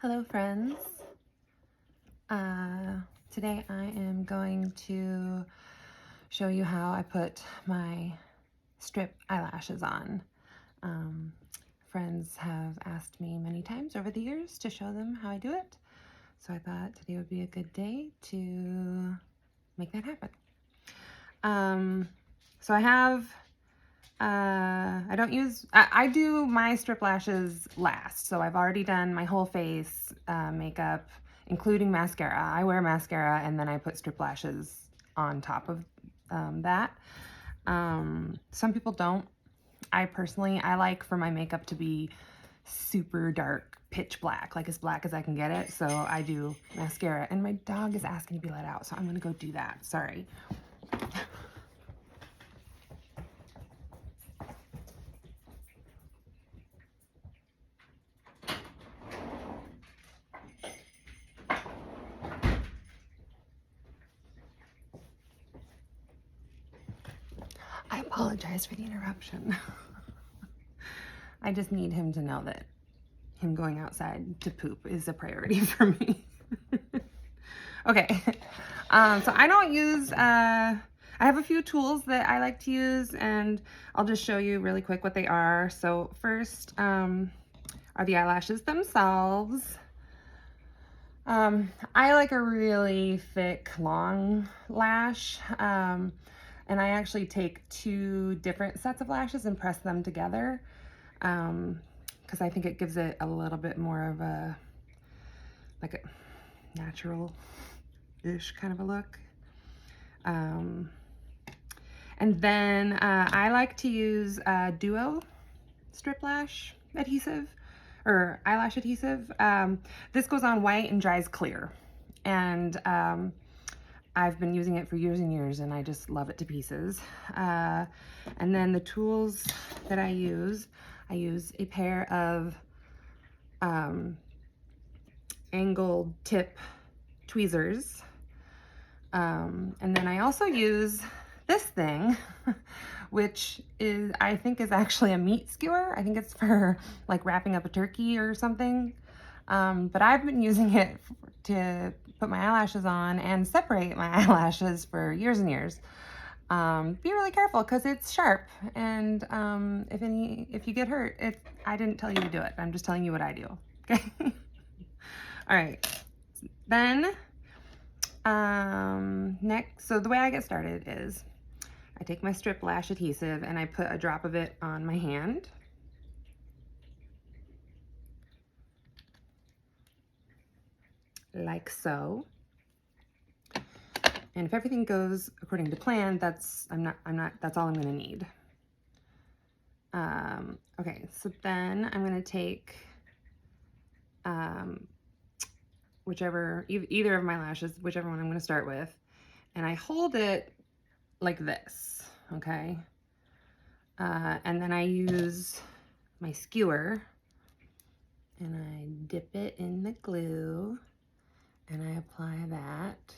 Hello friends. Today I am going to show you how I put my strip eyelashes on. Friends have asked me many times over the years to show them how I do it, so I thought today would be a good day to make that happen. So I have I do my strip lashes last. So I've already done my whole face makeup, including mascara. I wear mascara and then I put strip lashes on top of that. Some people don't. I like for my makeup to be super dark, pitch black, like as black as I can get it. So I do mascara, and my dog is asking to be let out, so I'm gonna go do that. Sorry. I apologize for the interruption. I just need him to know that him going outside to poop is a priority for me. Okay, so I don't use, I have a few tools that I like to use, and I'll just show you really quick what they are. So first are the eyelashes themselves. I like a really thick, long lash, and I actually take two different sets of lashes and press them together, because I think it gives it a little bit more of a, like a natural-ish kind of a look. And then I like to use Duo strip lash adhesive, or eyelash adhesive. This goes on white and dries clear. And I've been using it for years and years, and I just love it to pieces. And then the tools that I use a pair of angled tip tweezers. And then I also use this thing, which I think is actually a meat skewer. I think it's for like wrapping up a turkey or something. But I've been using it to put my eyelashes on and separate my eyelashes for years and years. Be really careful because it's sharp, and if you get hurt, I didn't tell you to do it. I'm just telling you what I do. Okay. All right. Then next, so the way I get started is I take my strip lash adhesive and I put a drop of it on my hand. Like so. And if everything goes according to plan, that's all I'm gonna need. Okay, so then I'm gonna take either of my lashes, whichever one I'm gonna start with, and I hold it like this, okay? And then I use my skewer and I dip it in the glue and I apply that.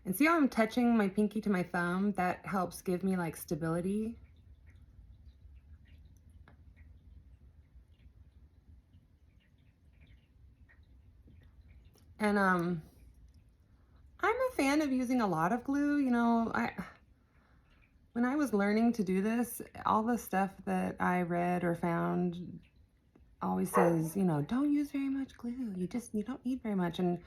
And see how I'm touching my pinky to my thumb? That helps give me like stability. And I'm a fan of using a lot of glue. You know, when I was learning to do this, all the stuff that I read or found always says, you know, don't use very much glue. You don't need very much. And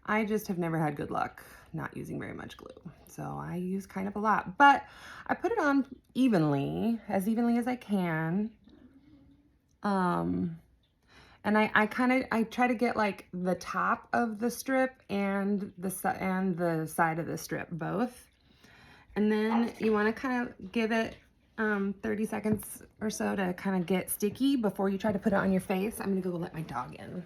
I just have never had good luck not using very much glue. So I use kind of a lot, but I put it on evenly as I can. And I try to get like the top of the strip and the side of the strip both. And then you want to kind of give it 30 seconds or so to kind of get sticky before you try to put it on your face. I'm gonna go let my dog in.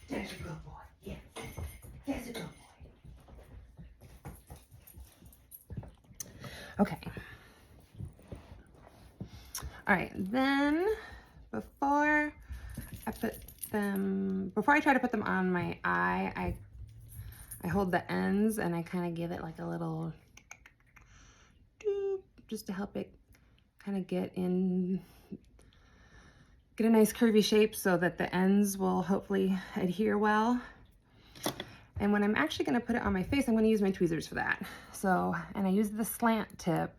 There's a good boy. Yes. There's a good boy. Okay. All right, then before I try to put them on my eye, I hold the ends and I kind of give it like a little doo just to help it kind of get a nice curvy shape so that the ends will hopefully adhere well. And when I'm actually gonna put it on my face, I'm gonna use my tweezers for that. So, and I use the slant tip.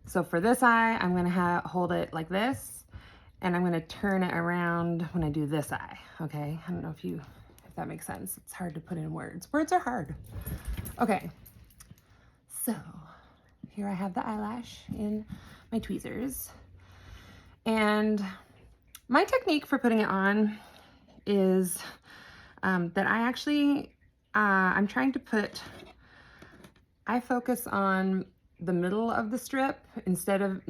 So for this eye, I'm gonna hold it like this, and I'm gonna turn it around when I do this eye, okay? I don't know if that makes sense. It's hard to put in words. Words are hard. Okay, so here I have the eyelash in my tweezers. And my technique for putting it on is that I actually, I'm trying to I focus on the middle of the strip instead of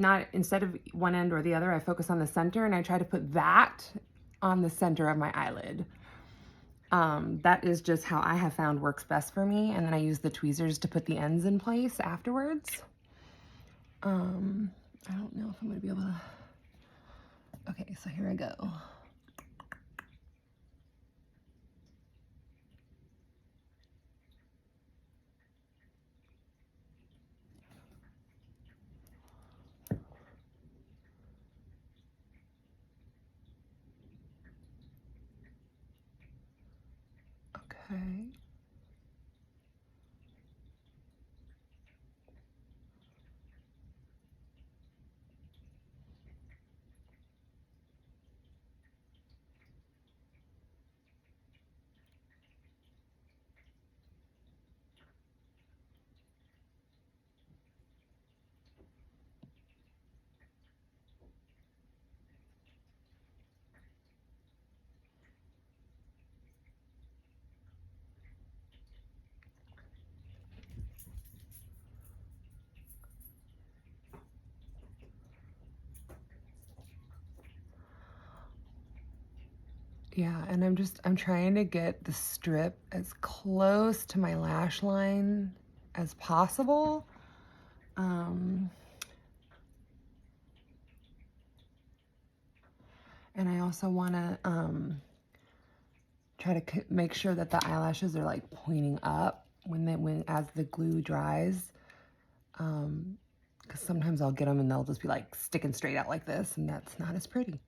one end or the other. I focus on the center, and I try to put that on the center of my eyelid. That is just how I have found works best for me, and then I use the tweezers to put the ends in place afterwards. I don't know if I'm gonna be able to. Okay, so here I go. Okay. Yeah, and I'm trying to get the strip as close to my lash line as possible. And I also want to try to make sure that the eyelashes are like pointing up as the glue dries. Because sometimes I'll get them and they'll just be like sticking straight out like this, and that's not as pretty.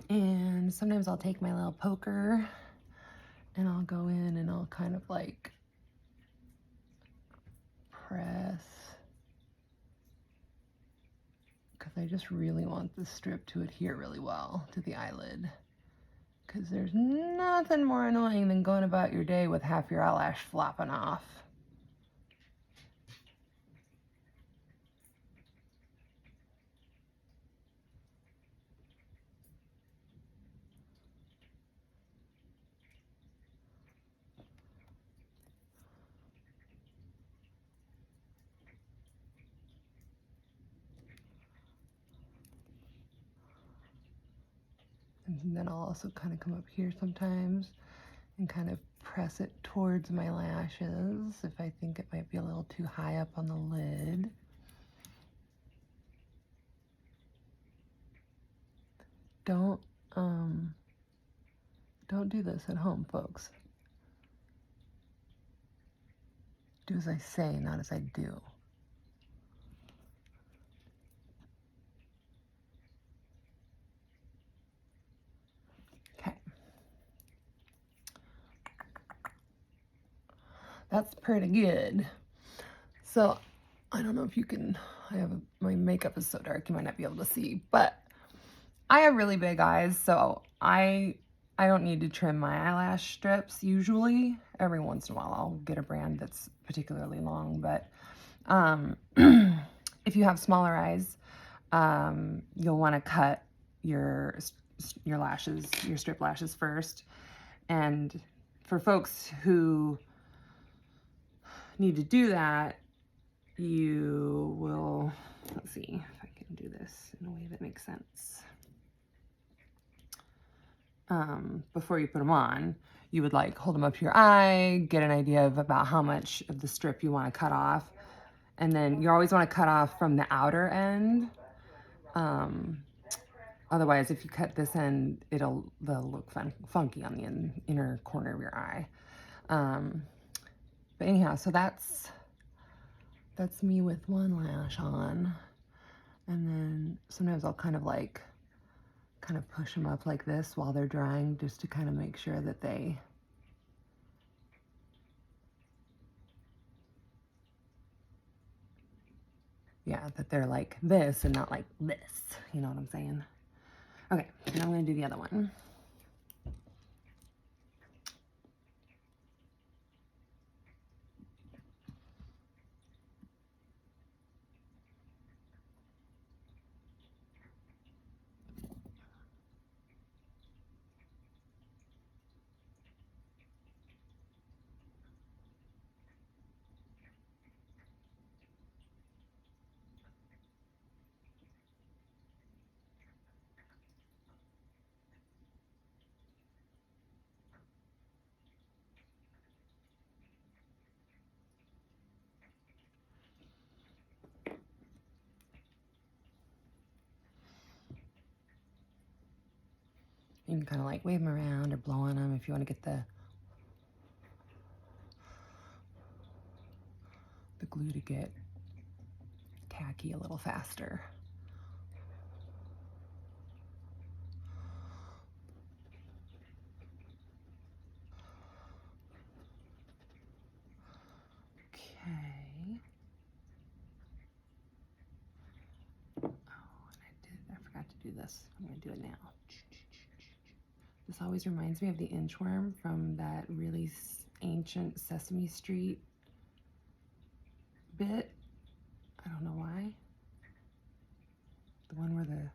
And sometimes I'll take my little poker and I'll go in and I'll kind of like press, because I just really want the strip to adhere really well to the eyelid, because there's nothing more annoying than going about your day with half your eyelash flopping off. And then I'll also kind of come up here sometimes and kind of press it towards my lashes if I think it might be a little too high up on the lid. Don't do this at home, folks. Do as I say, not as I do. Okay. That's pretty good. So, I don't know if you can, my makeup is so dark you might not be able to see, but I have really big eyes, so I don't need to trim my eyelash strips usually. Every once in a while I'll get a brand that's particularly long, but if you have smaller eyes, you'll want to cut your lashes, your strip lashes first. And for folks who need to do that, you will, let's see if I can do this in a way that makes sense. before you put them on. You would like hold them up to your eye, get an idea of about how much of the strip you want to cut off. And then you always want to cut off from the outer end. Otherwise, if you cut this end, they'll look funky on the inner corner of your eye. But anyhow, so that's me with one lash on. And then sometimes I'll kind of push them up like this while they're drying, just to kind of make sure that they're like this and not like this. You know what I'm saying? Okay, now I'm gonna do the other one. You can kind of like wave them around or blow on them if you want to get the glue to get tacky a little faster. Okay. Oh, and I forgot to do this. I'm gonna do it now. This always reminds me of the inchworm from that really ancient Sesame Street bit. I don't know why. The one where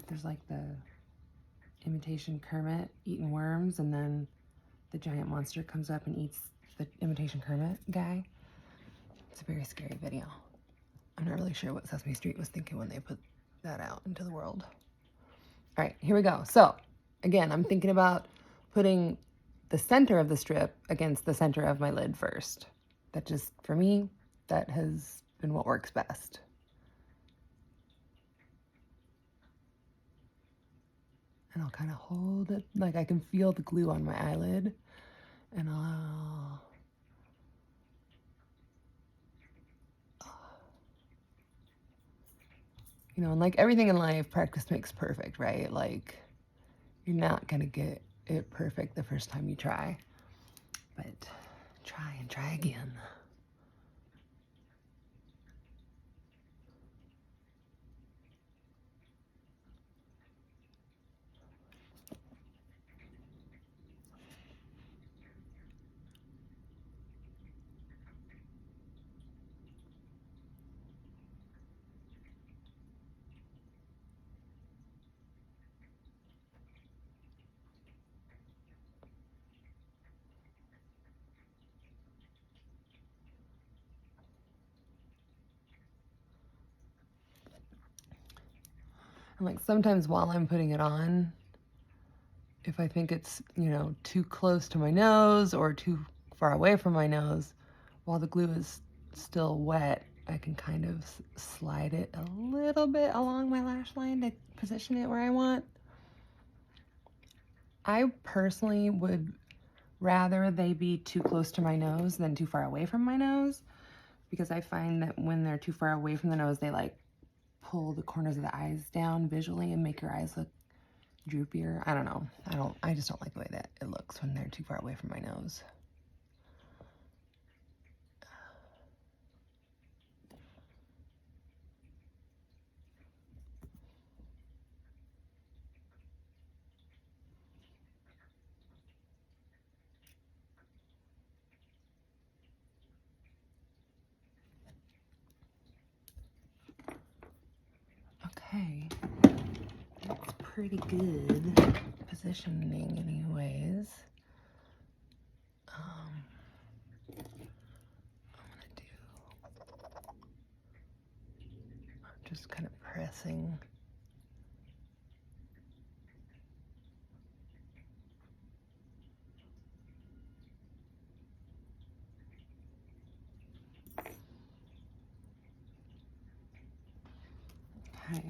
there's like the imitation Kermit eating worms, and then the giant monster comes up and eats the imitation Kermit guy. It's a very scary video. I'm not really sure what Sesame Street was thinking when they put that out into the world. All right, here we go. So again, I'm thinking about putting the center of the strip against the center of my lid first. That just, for me, that has been what works best. And I'll kind of hold it, like I can feel the glue on my eyelid, and you know, and like everything in life, practice makes perfect, right? Like, you're not gonna get it perfect the first time you try, but try and try again. And like sometimes while I'm putting it on, if I think it's, you know, too close to my nose or too far away from my nose, while the glue is still wet, I can kind of slide it a little bit along my lash line to position it where I want. I personally would rather they be too close to my nose than too far away from my nose, because I find that when they're too far away from the nose, they like pull the corners of the eyes down visually and make your eyes look droopier. I don't know. I just don't like the way that it looks when they're too far away from my nose. Okay, that's pretty good positioning anyways. I'm just kind of pressing Okay.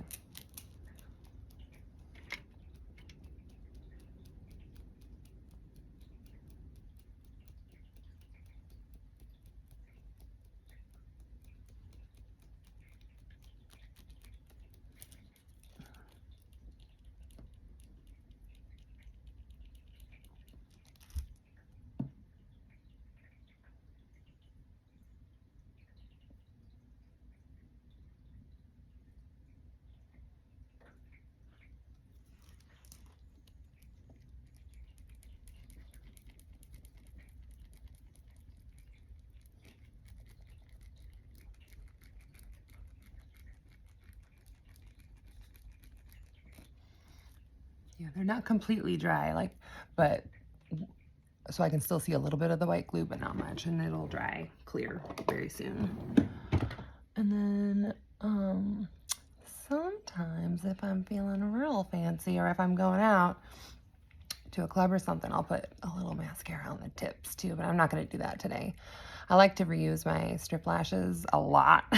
Yeah, they're not completely dry, like, but so I can still see a little bit of the white glue, but not much, and it'll dry clear very soon. And then, sometimes if I'm feeling real fancy or if I'm going out to a club or something, I'll put a little mascara on the tips too, but I'm not going to do that today. I like to reuse my strip lashes a lot,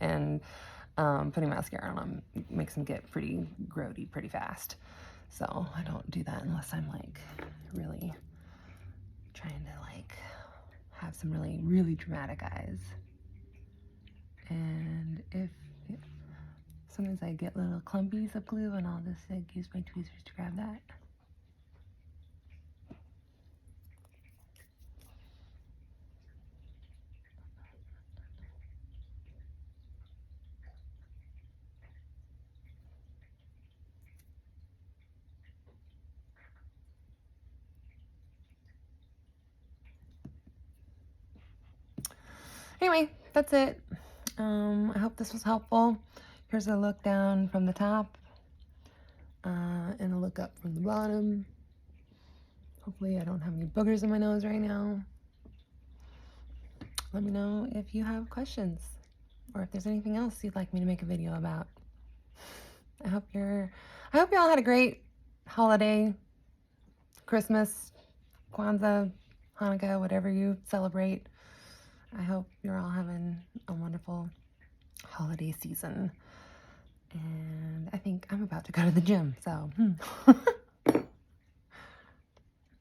and putting mascara on them makes them get pretty grody pretty fast. So I don't do that unless I'm like really trying to like have some really, really dramatic eyes. And if sometimes I get little clumpies of glue, and I'll just like use my tweezers to grab that. Anyway, that's it. I hope this was helpful. Here's a look down from the top, and a look up from the bottom. Hopefully I don't have any boogers in my nose right now. Let me know if you have questions or if there's anything else you'd like me to make a video about. I hope you all had a great holiday, Christmas, Kwanzaa, Hanukkah, whatever you celebrate. I hope you're all having a wonderful holiday season. And I think I'm about to go to the gym, so